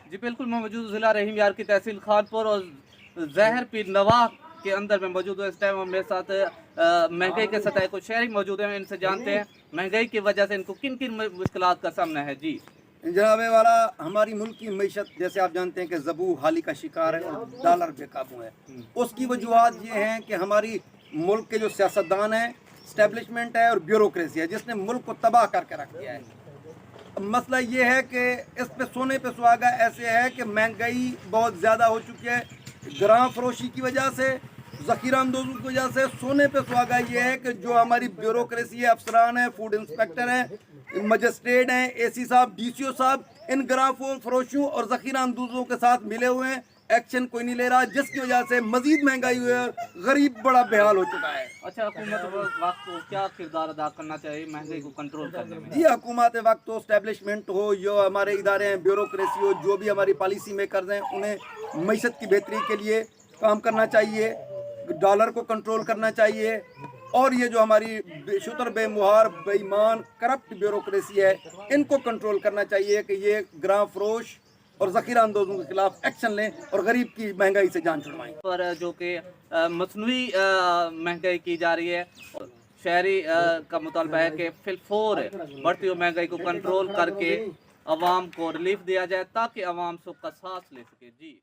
जी बिल्कुल, मैं मौजूद ज़िला रहीम यार की तहसील खानपुर और ज़हर पीर नवाह के अंदर मैं मौजूद हूँ इस टाइम, और मेरे साथ महंगाई के सताए कुछ शहरी मौजूद हैं। इनसे जानते हैं महंगाई की वजह से इनको किन किन मुश्किलात का सामना है। जी जनाब वाला, हमारी मुल्क की मीशत जैसे आप जानते हैं कि ज़बू हाली का शिकार है और डॉलर बेकाबू है। उसकी वजूहत ये हैं कि हमारी मुल्क के जो सियासतदान हैं, स्टैब्लिशमेंट है और ब्यूरोक्रेसी है, जिसने मुल्क को तबाह करके रख दिया है। मसला ये है कि इस पे सोने पे सुहागा ऐसे है कि महंगाई बहुत ज़्यादा हो चुकी है, ग्राम फरोशी की वजह से, ज़ख़ीरा अंदोज़ों की वजह से। सोने पे सुहागा ये है कि जो हमारी ब्यूरोक्रेसी है, अफसरान हैं, फूड इंस्पेक्टर हैं, मजिस्ट्रेट हैं, एसी साहब, डीसीओ साहब, इन ग्राम फरोशियों और ज़ख़ीरा अंदोज़ों के साथ मिले हुए हैं। एक्शन कोई नहीं ले रहा, जिसकी वजह से मज़ीद महंगाई हुई है और गरीब बड़ा बेहाल हो चुका है। अच्छा, हुकूमत वक्त को क्या किरदार अदा करना चाहिए महंगाई को कंट्रोल करने में? जी, हुकूमत वक्त हो, स्टैब्लिशमेंट हो, जो हमारे इदारे हैं, ब्यूरोक्रेसी हो, जो भी हमारी पॉलिसी मेकर्स हैं, उन्हें मईशत की बेहतरी के लिए काम करना चाहिए, डॉलर को कंट्रोल करना चाहिए। और ये जो हमारी बेशुतर, बेमुहार, बेईमान, करप्ट ब्यूरोक्रेसी है, इनको कंट्रोल करना चाहिए कि ये ग्राम फरोश और ज़ख़ीरा अंदोज़ों के खिलाफ एक्शन लें और गरीब की महंगाई से जान छुड़वाएं। पर जो कि मसनूई महंगाई की जा रही है, शहरी का मुतालबा है कि फिलफोर बढ़ती हुई महंगाई को कंट्रोल करके अवाम को रिलीफ दिया जाए ताकि अवाम सुख का सांस ले सके। जी।